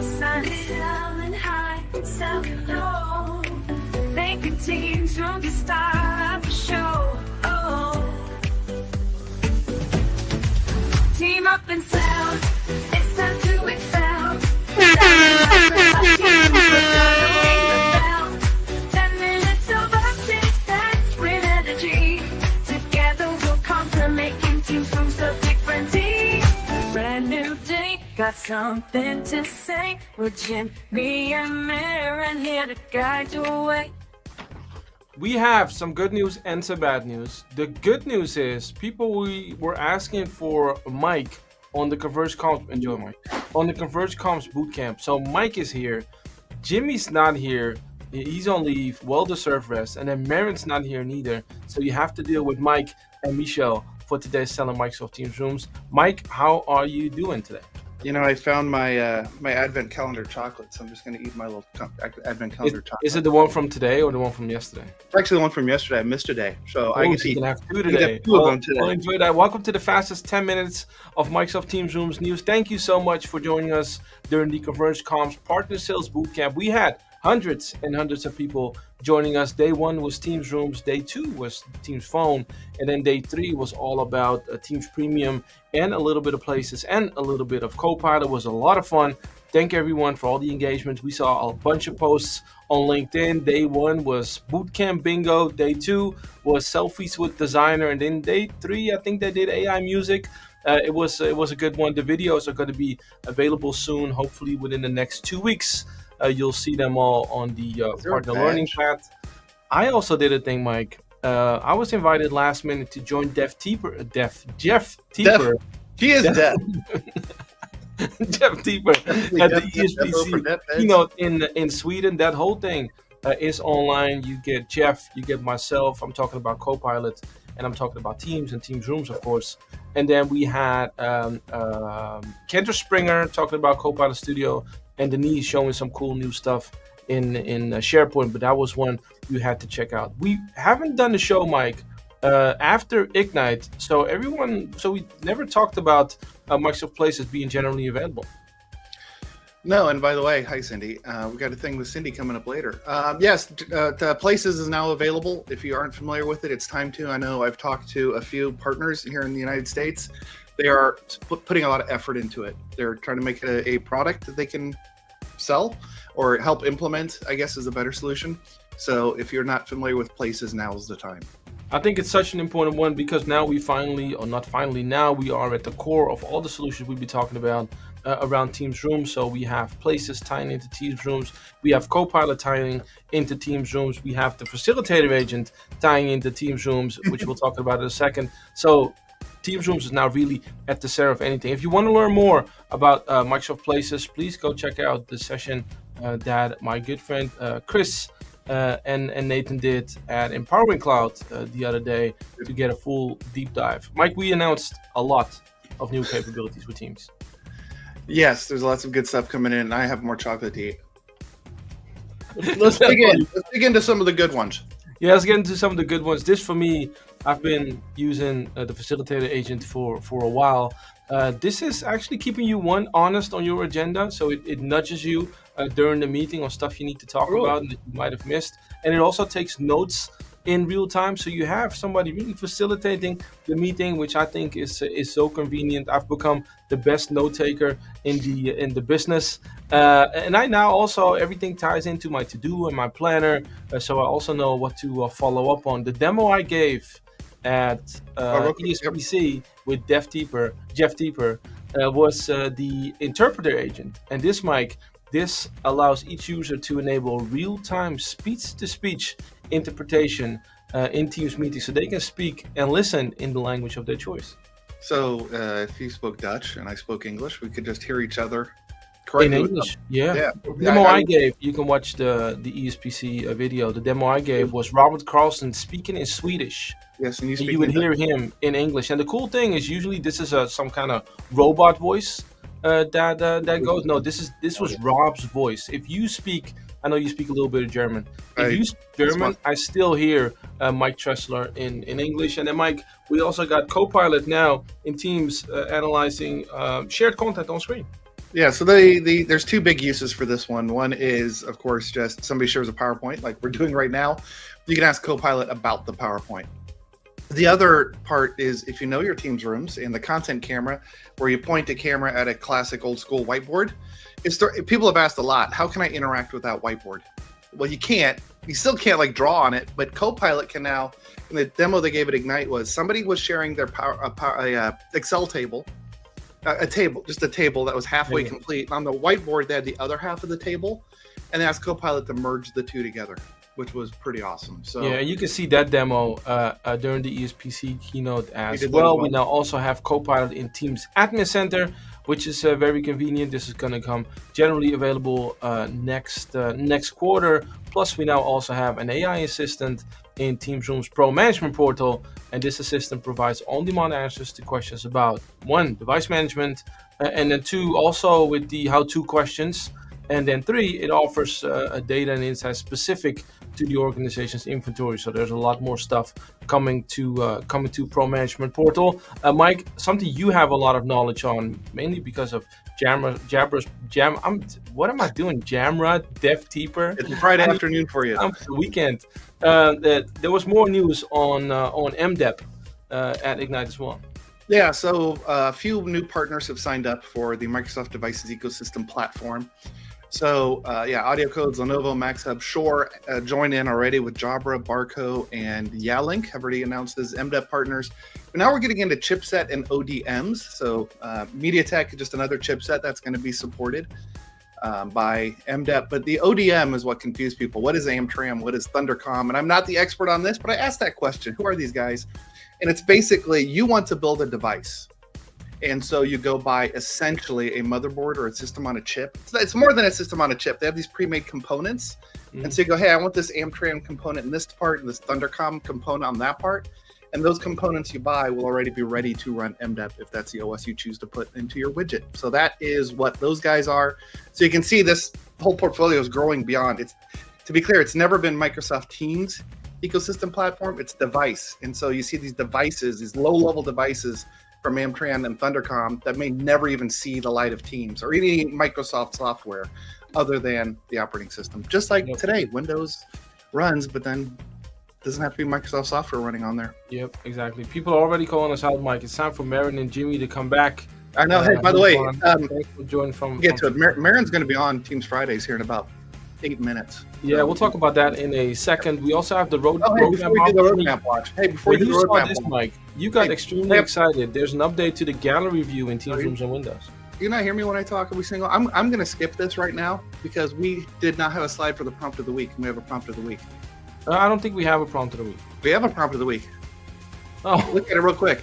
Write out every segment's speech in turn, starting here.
Selling high, selling low. Making teams from the star of the show. Oh. Team up and sell. It's time to excel. Teams ring the bell. 10 minutes of updates packed with energy. Together we'll conquer, making teams from so different teams. Brand new day, got something to say. We're Jimmy and Mehryn here to guide your way. We have some good news and some bad news. The good news is we were asking for Mike on the Converge Comms. Enjoy, Mike. On the Converge Comms bootcamp. So Mike is here. Jimmy's not here. He's on leave. Well-deserved rest. And then Mehryn's not here neither. So you have to deal with Mike and Michelle for today's Selling Microsoft Teams Rooms. Mike, how are you doing today? You know, I found my my advent calendar chocolate, so I'm just going to eat my little advent calendar chocolate. Is it the one from today or the one from yesterday? It's actually the one from yesterday. I missed a day, so I you can have two today. Two of them today. Well, enjoy that. Welcome to the fastest 10 minutes of Microsoft Teams Rooms news. Thank you so much for joining us during the Converge Comms Partner Sales Bootcamp. We had hundreds and hundreds of people joining us. Day one was Teams Rooms. Day two was Teams Phone. And then day three was all about Teams Premium and a little bit of Places and a little bit of Copilot. It was a lot of fun. Thank everyone for all the engagement. We saw a bunch of posts on LinkedIn. Day one was Bootcamp Bingo. Day two was Selfies with Designer. And then day three, I think they did AI music. It was a good one. The videos are going to be available soon, hopefully within the next 2 weeks. You'll see them all on the Partner Learning Path. I also did a thing, Mike. I was invited last minute to join Jeff Teeper. He is deaf. Jeff Teeper at the ESPC keynote in Sweden. That whole thing is online. You get Jeff, you get myself. I'm talking about Copilot, and I'm talking about Teams and Teams Rooms, of course. And then we had Kendra Springer talking about Copilot Studio, and Denise showing some cool new stuff in SharePoint, but that was one you had to check out. We haven't done the show, Mike, after Ignite, so we never talked about Microsoft Places being generally available. No, and by the way, hi Cindy. We got a thing with Cindy coming up later. Yes, the Places is now available. If you aren't familiar with it, it's time to. I know I've talked to a few partners here in the United States. They are putting a lot of effort into it. They're trying to make it a product that they can sell or help implement, I guess, is a better solution. So if you're not familiar with Places, now is the time. I think it's such an important one because now we now we are at the core of all the solutions we'll be talking about around Teams Rooms. So we have Places tying into Teams Rooms. We have Copilot tying into Teams Rooms. We have the Facilitator Agent tying into Teams Rooms, which we'll talk about in a second. So Teams Rooms is now really at the center of anything. If you want to learn more about Microsoft Places, please go check out the session that my good friend Chris and Nathan did at Empowering Cloud the other day to get a full deep dive. Mike, we announced a lot of new capabilities with Teams. Yes, there's lots of good stuff coming in, and I have more chocolate to eat. Let's dig in. Let's dig into some of the good ones. Yeah, let's get into some of the good ones. This, for me, I've been using the Facilitator Agent for a while. This is actually keeping you honest on your agenda, so it nudges you during the meeting on stuff you need to talk about and that you might have missed. And it also takes notes in real time, so you have somebody really facilitating the meeting, which I think is so convenient. I've become the best note taker in the business, and I now also everything ties into my to-do and my planner, so I also know what to follow up on. The demo I gave at ESPC with Jeff Teeper was the interpreter agent, and this, Mike, this allows each user to enable real-time speech-to-speech interpretation in Teams meetings, so they can speak and listen in the language of their choice. So if you spoke Dutch and I spoke English, we could just hear each other correctly. In English, yeah. The demo I gave, you can watch the ESPC video. The demo I gave was Robert Carlson speaking in Swedish. Yes, and you would hear him in English. And the cool thing is usually this is some kind of robot voice that goes. No, this was Rob's voice. If you speak, I know you speak a little bit of German. If you speak German, I still hear Mike Tressler in English. And then, Mike, we also got Copilot now in Teams analyzing shared content on screen. Yeah, so there's two big uses for this one. One is, of course, just somebody shares a PowerPoint like we're doing right now. You can ask Copilot about the PowerPoint. The other part is if you know your team's rooms and the content camera, where you point a camera at a classic old school whiteboard. People have asked a lot, how can I interact with that whiteboard? Well, you can't. You still can't like draw on it, but Copilot can now. In the demo they gave at Ignite was somebody was sharing their Excel table, just a table that was halfway complete. On the whiteboard, they had the other half of the table, and they asked Copilot to merge the two together, which was pretty awesome. So yeah, you can see that demo during the ESPC keynote as well. We now also have Copilot in Teams Admin Center, which is very convenient. This is going to come generally available next quarter. Plus, we now also have an AI assistant in Teams Room's Pro Management Portal, and this assistant provides on-demand answers to questions about 1, device management, and then 2, also with the how-to questions, and then 3, it offers data and insights specific to the organization's inventory. So there's a lot more stuff coming to Pro Management Portal. Mike, something you have a lot of knowledge on, mainly because of Jamra DevTeeper. It's a Friday afternoon for you. The weekend. There was more news on MDEP at Ignite as well. Yeah, so a few new partners have signed up for the Microsoft Devices Ecosystem platform. So Audio Codes, Lenovo, MaxHub, Shure join in already with Jabra, Barco, and Yalink have already announced as MDEP partners. But now we're getting into chipset and ODMs. So MediaTek, just another chipset that's going to be supported by MDEP. But the ODM is what confused people. What is Amtram? What is Thundercom? And I'm not the expert on this, but I asked that question. Who are these guys? And it's basically you want to build a device. And so you go buy essentially a motherboard or a system on a chip. It's more than a system on a chip. They have these pre-made components. Mm-hmm. And so you go, hey, I want this Amtram component in this part and this Thundercom component on that part. And those components you buy will already be ready to run MDEP if that's the OS you choose to put into your widget. So that is what those guys are. So you can see this whole portfolio is growing beyond. It's, to be clear, it's never been Microsoft Teams ecosystem platform. It's device. And so you see these devices, these low-level devices from Amtran and Thundercom that may never even see the light of Teams or any Microsoft software other than the operating system. Just like today, Windows runs, but then doesn't have to be Microsoft software running on there. Yep, exactly. People are already calling us out, Mike. It's time for Mehryn and Jimmy to come back. I know. Hey, by the way, thanks for joining from. Get to it. Mehryn's going to be on Teams Fridays here in about 8 minutes. Yeah, so we'll talk about that in a second. We also have the roadmap watch. Hey, before you saw this, Mike, you got extremely excited. There's an update to the gallery view in Teams Rooms on Windows. You not hear me when I talk every single? I'm going to skip this right now because we did not have a slide for the prompt of the week. We have a prompt of the week. I don't think we have a prompt of the week. We have a prompt of the week. Oh, look at it real quick.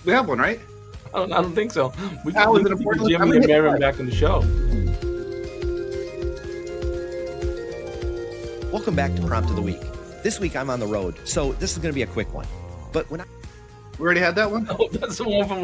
We have one, right? I don't think so. We How is it can important? get Jimmy and Mehryn back in the show. Welcome back to Prompt of the Week. This week I'm on the road, so this is going to be a quick one. But when we already had that one? Oh, that's the one from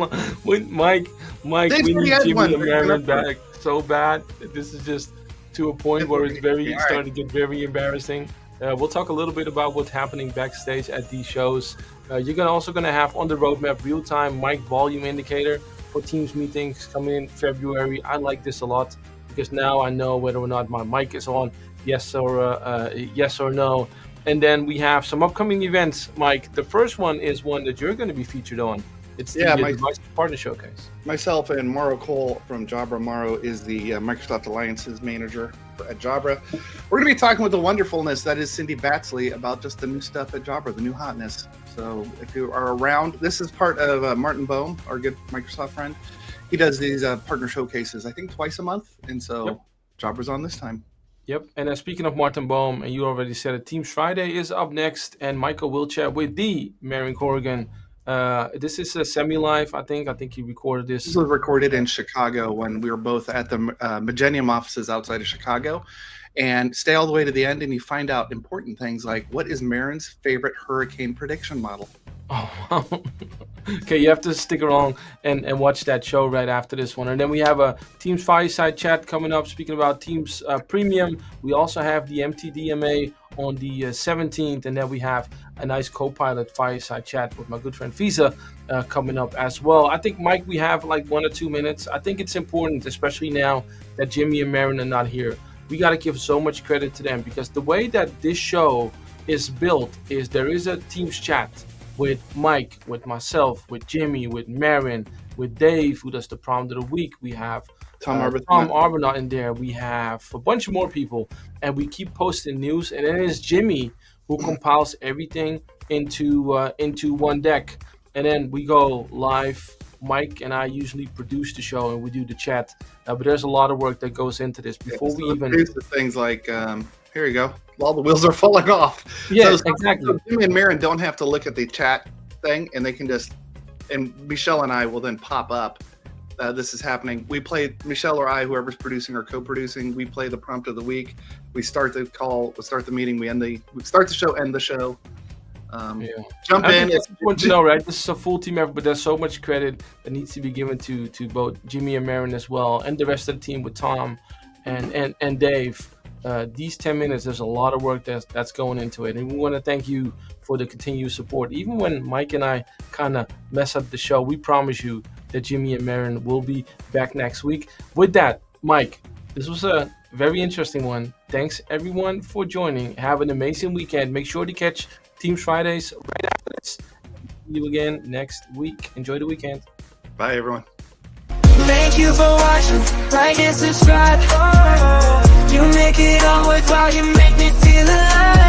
Mike. Mike, we need Jimmy and Mehryn back so bad. This is just to a point where it's starting to get very embarrassing. We'll talk a little bit about what's happening backstage at these shows. You're also going to have on the roadmap real-time mic volume indicator for Teams meetings coming in February. I like this a lot because now I know whether or not my mic is on, yes or no. And then we have some upcoming events, Mike. The first one is one that you're going to be featured on. It's the Device Partner Showcase. Myself and Mauro Cole from Jabra. Mauro is the Microsoft Alliances Manager at Jabra. We're going to be talking with the wonderfulness that is Cindy Batsley about just the new stuff at Jabra, the new hotness. So if you are around, this is part of Martin Bohm, our good Microsoft friend. He does these partner showcases, I think, twice a month. And so Jabra's on this time. Yep. And speaking of Martin Bohm, and you already said it, Teams Friday is up next. And Michael will chat with the Mehryn Corrigan. This is a semi-live, I think. I think he recorded this. This was recorded in Chicago when we were both at the Magenium offices outside of Chicago. And stay all the way to the end and you find out important things like what is Mehryn's favorite hurricane prediction model? Oh, wow. Okay, you have to stick around and watch that show right after this one. And then we have a Teams Fireside Chat coming up. Speaking about Teams Premium, we also have the MTDMA on the 17th, and then we have a nice co-pilot fireside chat with my good friend Visa coming up as well. I think, Mike, we have like 1 or 2 minutes. I think it's important, especially now that Jimmy and Mehryn are not here. We got to give so much credit to them, because the way that this show is built is there is a Teams chat with Mike, with myself, with Jimmy, with Mehryn, with Dave, who does the prompt of the week. We have Tom Arbuthnot in there. We have a bunch more people, and we keep posting news. And then it's Jimmy who compiles everything into one deck, and then we go live. Mike and I usually produce the show, and we do the chat. But there's a lot of work that goes into this before we even produce things like. Here you go. All the wheels are falling off. Yeah, exactly. So Jimmy and Mehryn don't have to look at the chat thing, and they can just. And Michelle and I will then pop up. This is happening. We play, Michelle or I, whoever's producing or co-producing, we play the prompt of the week. We start the call, we start the meeting, we start the show, end the show. Jump in. It's important to know, right? This is a full team effort, but there's so much credit that needs to be given to both Jimmy and Mehryn as well, and the rest of the team with Tom and Dave. These 10 minutes, there's a lot of work that's going into it, and we want to thank you for the continued support. Even when Mike and I kind of mess up the show, we promise you that Jimmy and Mehryn will be back next week. With that, Mike, this was a very interesting one. Thanks everyone for joining. Have an amazing weekend. Make sure to catch Teams Fridays right after this. See you again next week. Enjoy the weekend. Bye, everyone. Thank you for watching, like and subscribe. You make it all worthwhile, you make me feel alive.